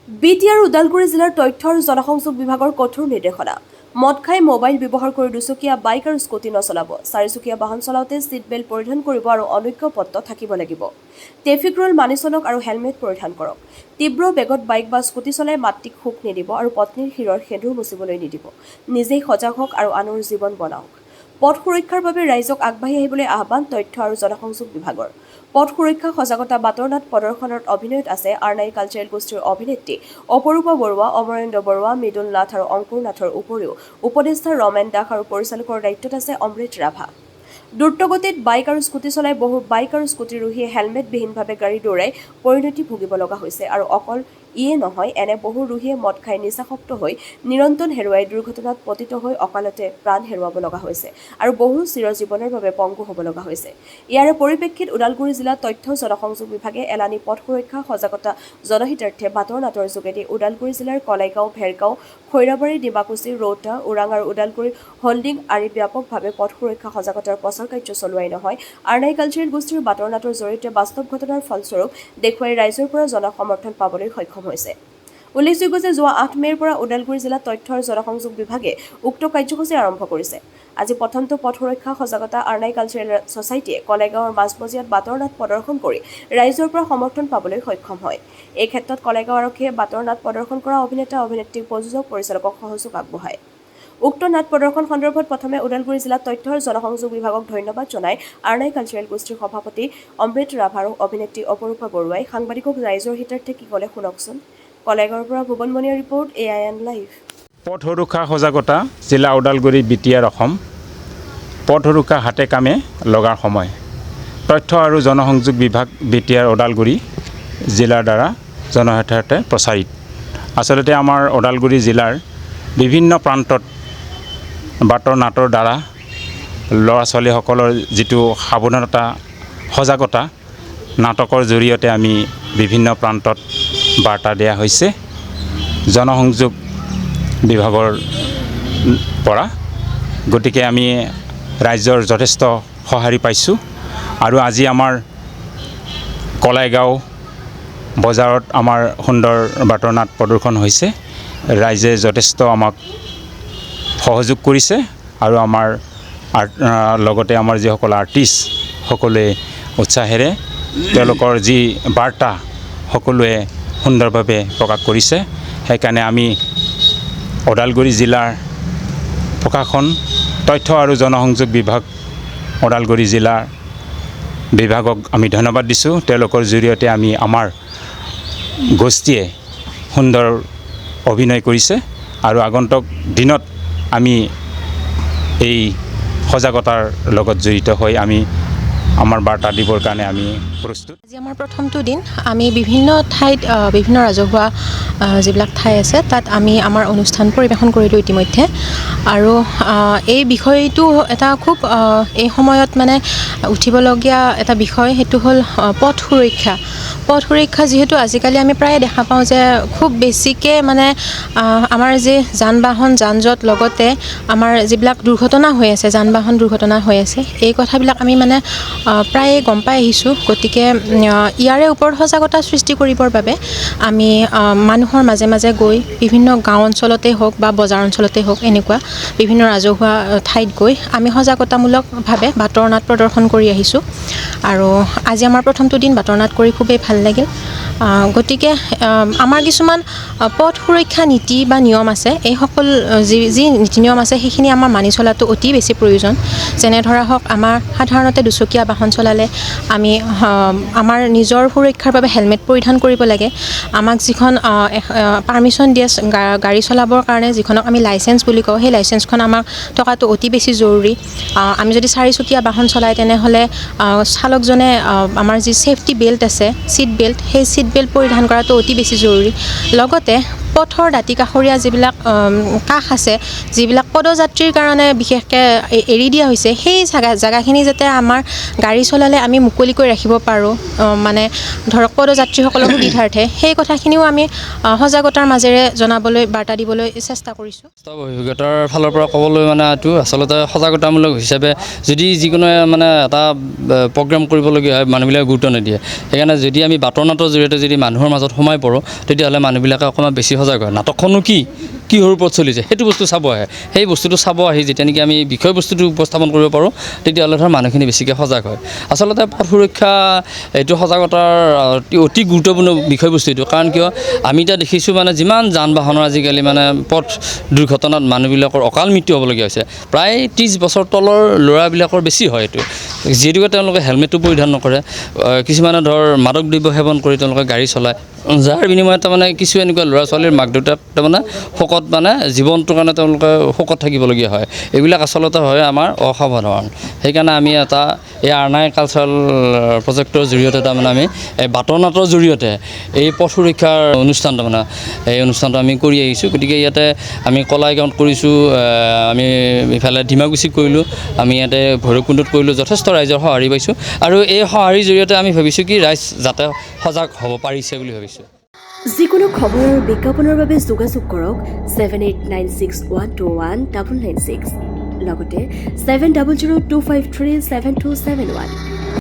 BTR Udalguri জিলাৰ তথ্য আৰু জনসংযোগ বিভাগৰ কঠোৰ নিৰ্দেশনা। মদ খাই মোবাইল ব্যৱহাৰ কৰি দুচকীয়া বাইক আৰু স্কুটি নচলাব। চাৰিচকীয়া বাহন চলাওঁতে ছিট বেল্ট পৰিধান কৰিব আৰু অনুজ্ঞাপত্ৰ থাকিব লাগিব। ট্ৰেফিক ৰুল মানি চলক আৰু হেলমেট পৰিধান কৰক। তীব্ৰ বেগত বাইক বা স্কুটি চলাই মাতৃক সুখ নিদিব আৰু পত্নীৰ শিৰৰ সেন্দুৰ মুচিবলৈ নিদিব। নিজেই সজাগ হওক আৰু আনৰ জীৱন বনাওক। পথ সুৰক্ষাৰ বাবে ৰাইজক আগবাঢ়ি আহিবলৈ আহ্বান তথ্য আৰু জনসংযোগ বিভাগৰ। পথ সুৰক্ষা সজাগতা বাতৰনাট প্ৰদৰ্শনত অভিনয়ত আছে আৰনাই কালচাৰেল গোষ্ঠীৰ অভিনেত্ৰী অপৰূপা বৰুৱা, অমৰেন্দ্ৰ বৰুৱা, মৃদুল নাথ আৰু অংকুৰ নাথৰ উপৰিও উপদেষ্টা ৰমেন দাস আৰু পৰিচালকৰ দায়িত্বত আছে অমৃত ৰাভা। দ্ৰুতগতিত বাইক আৰু স্কুটি চলাই বহু বাইক আৰু স্কুটিৰোহীয়ে হেলমেটবিহীনভাৱে গাড়ী দৌৰাই পৰিণতি ভুগিব লগা হৈছে আৰু অকল ইয়ে নহয়, এনে বহু ৰোহীয়ে মদ খাই নিচাসক্ত হৈ নিৰন্তন হেৰুৱাই দুৰ্ঘটনাত পতিত হৈ অকালতে প্ৰাণ হেৰুৱাব লগা হৈছে আৰু বহু চিৰজীৱনৰ বাবে পংগু হ'ব লগা হৈছে। ইয়াৰে পৰিপ্ৰেক্ষিত ওদালগুৰি জিলা তথ্য জনসংযোগ বিভাগে এলানি পথ সুৰক্ষা সজাগতা জনহিতাৰ্থে বাতৰ নাটৰ যোগেদি ওদালগুৰি জিলাৰ কলাইগাঁও, ভেৰগাঁও, খৈৰাবাৰী, ডিমাকুচি, ৰৌতা, ওৰাং আৰু ওদালগুৰি হোল্ডিং আৰি ব্যাপকভাৱে পথ সুৰক্ষা সজাগতাৰ প্ৰচাৰ কাৰ্য চলোৱাই নহয়, আৰনাই কালচাৰেল গোষ্ঠীৰ বাতৰ নাটৰ জৰিয়তে বাস্তৱ ঘটনাৰ ফলস্বৰূপ দেখুৱাই ৰাইজৰ পৰা জনসমৰ্থন পাবলৈ সক্ষম হৈছে। উল্লেখযোগ্য যে যোৱা ৮ মে'ৰ পৰা ওদালগুৰি জিলা তথ্য আৰু জনসংযোগ বিভাগে উক্ত কাৰ্যসূচী আৰম্ভ কৰিছে। আজি প্ৰথমটো পথ সুৰক্ষা সজাগতা আৰনাই কালচাৰেল ছ'চাইটিয়ে কলাইগাঁৱৰ মাজমজিয়াত বাতৰ নাট প্ৰদৰ্শন কৰি ৰাইজৰ পৰা সমৰ্থন পাবলৈ সক্ষম হয়। এই ক্ষেত্ৰত কলাইগাঁও আৰক্ষীয়ে বাতৰ নাট প্ৰদৰ্শন কৰা অভিনেতা, অভিনেত্ৰী, প্ৰযোজক, পৰিচালকক সহযোগ আগবঢ়ায়। উক্ত নাট প্ৰদৰ্শন সন্দৰ্ভত প্ৰথমে ওদালগুৰি জিলা তথ্য আৰু জনসংযোগ বিভাগক ধন্যবাদ জনাই আৰনাই কালচাৰেল গোষ্ঠীৰ সভাপতি অমৃত ৰাভা আৰু অভিনেত্ৰী অপৰূপা বৰুৱাই সাংবাদিকক ৰাইজৰ হিতাৰ্থে কি ক'লে শুনকচোন। কলাইগাঁৱৰ পৰা ভুৱনমণিৰ ৰিপৰ্ট, AIN লাইভ। পথ সুৰক্ষা সজাগতা জিলা ওদালগুৰি বিটিআৰ অসম। পথ সুৰক্ষা হাতে কামে লগাৰ সময়। তথ্য আৰু জনসংযোগ বিভাগ বিটিআৰ ওদালগুৰি জিলাৰ দ্বাৰা জনহিতাৰ্থে প্ৰচাৰিত। আচলতে আমাৰ ওদালগুৰি জিলাৰ বিভিন্ন প্ৰান্তত বাতৰ নাটৰ দ্বাৰা ল'ৰা ছোৱালীসকলৰ যিটো সাৱধানতা সজাগতা নাটকৰ জৰিয়তে আমি বিভিন্ন প্ৰান্তত বাৰ্তা দিয়া হৈছে জনসংযোগ বিভাগৰ পৰা। গতিকে আমি ৰাইজৰ যথেষ্ট সঁহাৰি পাইছোঁ আৰু আজি আমাৰ কলাইগাঁও বজাৰত আমাৰ সুন্দৰ বাতৰ নাট প্ৰদৰ্শন হৈছে। ৰাইজে যথেষ্ট আমাক সহযোগ কৰিছে আৰু আমাৰ লগতে আমাৰ যিসকল আৰ্টিষ্ট সকলোৱে উৎসাহেৰে তেওঁলোকৰ যি বাৰ্তা সকলোৱে সুন্দৰভাৱে প্ৰকাশ কৰিছে। সেইকাৰণে আমি ওদালগুৰি জিলাৰ প্ৰশাসন, তথ্য আৰু জনসংযোগ বিভাগ ওদালগুৰি জিলাৰ বিভাগক আমি ধন্যবাদ দিছোঁ। তেওঁলোকৰ জৰিয়তে আমি আমাৰ গোষ্ঠীয়ে সুন্দৰ অভিনয় কৰিছে আৰু আগন্তুক দিনত আমি এই সজাগতাৰ লগত জড়িত হৈ আমি আমাৰ বাৰ্তা দিবৰ কাৰণে আমি প্ৰস্তুত। আজি আমাৰ প্ৰথমটো দিন। আমি বিভিন্ন ঠাইত বিভিন্ন ৰাজহুৱা যিবিলাক ঠাই আছে তাত আমি আমাৰ অনুষ্ঠান পৰিৱেশন কৰিলোঁ ইতিমধ্যে। আৰু এই বিষয়টো এটা খুব এই সময়ত মানে উঠিবলগীয়া এটা বিষয়, সেইটো হ'ল পথ সুৰক্ষা। পথ সুৰক্ষা যিহেতু আজিকালি আমি প্ৰায়ে দেখা পাওঁ যে খুব বেছিকৈ মানে আমাৰ যি যান বাহন যান জঁট লগতে আমাৰ যিবিলাক দুৰ্ঘটনা হৈ আছে, যান বাহন দুৰ্ঘটনা হৈ আছে, এই কথাবিলাক আমি মানে প্ৰায়ে গম পাই আহিছোঁ। গতিকে ইয়াৰে ওপৰত সজাগতা সৃষ্টি কৰিবৰ বাবে আমি মানুহৰ মাজে মাজে গৈ বিভিন্ন গাঁও অঞ্চলতেই হওক বা বজাৰ অঞ্চলতেই হওক এনেকুৱা বিভিন্ন ৰাজহুৱা ঠাইত গৈ আমি সজাগতামূলকভাৱে বাতৰ নাট প্ৰদৰ্শন কৰি আহিছোঁ। আৰু আজি আমাৰ প্ৰথমটো দিন বাতৰ নাট কৰি খুবেই ভাল লাগিল। গতিকে আমাৰ কিছুমান পথ সুৰক্ষা নীতি বা নিয়ম আছে, এই সকল যি নীতি নিয়ম আছে সেইখিনি আমাৰ মানি চলাটো অতি বেছি প্ৰয়োজন। যেনে ধৰা হওক, আমাৰ সাধাৰণতে দুচকীয়া বাহন চলালে আমি আমাৰ নিজৰ সুৰক্ষাৰ বাবে হেলমেট পৰিধান কৰিব লাগে। আমাক যিখন পাৰ্মিশ্যন দিয়ে গাড়ী চলাবৰ কাৰণে, যিখনক আমি লাইচেঞ্চ বুলি কওঁ, সেই লাইচেঞ্চখন আমাক থকাটো অতি বেছি জৰুৰী। আমি যদি চাৰিচকীয়া বাহন চলাই তেনেহ'লে চালকজনে আমাৰ যি ছেফটি বেল্ট আছে, ছিট বেল্ট, সেই ছিট বেল্ট পৰিধান কৰাটো অতি বেছি জৰুৰী। লগতে পথৰ দাঁতি কাষৰীয়া যিবিলাক কাষ আছে, যিবিলাক পদযাত্ৰীৰ কাৰণে বিশেষকৈ এৰি দিয়া হৈছে, সেই জেগাখিনি যাতে আমাৰ গাড়ী চলালে আমি মুকলিকৈ ৰাখিব পাৰোঁ, মানে ধৰক পদযাত্ৰীসকলৰ সুবিধাৰ্থে, সেই কথাখিনিও আমি সজাগতাৰ মাজেৰে জনাবলৈ, বাৰ্তা দিবলৈ চেষ্টা কৰিছোঁ। অভিজ্ঞতাৰ ফালৰ পৰা ক'বলৈ মানে এইটো আচলতে সজাগতামূলক হিচাপে যদি যিকোনো মানে এটা প্ৰগ্ৰাম কৰিবলগীয়া হয়, মানুহবিলাকে গুৰুত্ব নিদিয়ে। সেইকাৰণে যদি আমি বাটৰ নাটৰ জৰিয়তে যদি মানুহৰ মাজত সোমাই পৰোঁ, তেতিয়াহ'লে মানুহবিলাকে অকণমান বেছি সজাগ হয়। নাটকখনো কিহৰ ওপৰত চলিছে সেইটো বস্তু চাব আহে। সেই বস্তুটো চাব আহি যেতিয়া নেকি আমি বিষয়বস্তুটো উপস্থাপন কৰিব পাৰোঁ, তেতিয়াহ'লে ধৰ মানুহখিনি বেছিকৈ সজাগ হয়। আচলতে পথ সুৰক্ষা এইটো সজাগতাৰ অতি গুৰুত্বপূৰ্ণ বিষয়বস্তু এইটো। কাৰণ কিয় আমি এতিয়া দেখিছোঁ মানে যিমান যান বাহনৰ আজিকালি মানে পথ দুৰ্ঘটনাত মানুহবিলাকৰ অকাল মৃত্যু হ'বলগীয়া হৈছে। প্ৰায় 30 বছৰ তলৰ ল'ৰাবিলাকৰ বেছি হয় এইটো, যিহেতুকে তেওঁলোকে হেলমেটটো পৰিধান নকৰে। কিছুমানে ধৰ মাদক দ্ৰব্য সেৱন কৰি তেওঁলোকে গাড়ী চলায়, যাৰ বিনিময়ত তাৰমানে কিছু এনেকুৱা ল'ৰা ছোৱালীৰ মাক দেউতাক তাৰমানে শোকত মানে জীৱনটোৰ কাৰণে তেওঁলোকে শোকত থাকিবলগীয়া হয়। এইবিলাক আচলতে হয় আমাৰ অসাৱধান। সেইকাৰণে আমি এটা এই R9 কালচাৰেল প্ৰজেক্টৰ জৰিয়তে তাৰমানে আমি এই বাটৰ নাটৰ জৰিয়তে এই পথ সুৰক্ষাৰ অনুষ্ঠান তাৰমানে এই অনুষ্ঠানটো আমি কৰি আহিছোঁ। গতিকে ইয়াতে আমি কলাইগাঁৱত কৰিছোঁ, আমি ইফালে ডিমাকুছিত কৰিলোঁ, আমি ইয়াতে ভৈৰৱকুণ্ডত কৰিলোঁ। যথেষ্ট ৰাইজৰ সঁহাৰি পাইছোঁ আৰু এই সঁহাৰিৰ জৰিয়তে আমি ভাবিছোঁ কি ৰাইজ যাতে সজাগ হ'ব পাৰিছে বুলি ভাবিছোঁ। যিকোনো খবৰ আৰু বিজ্ঞাপনৰ বাবে যোগাযোগ কৰক 7896121996 লগতে 7002537271।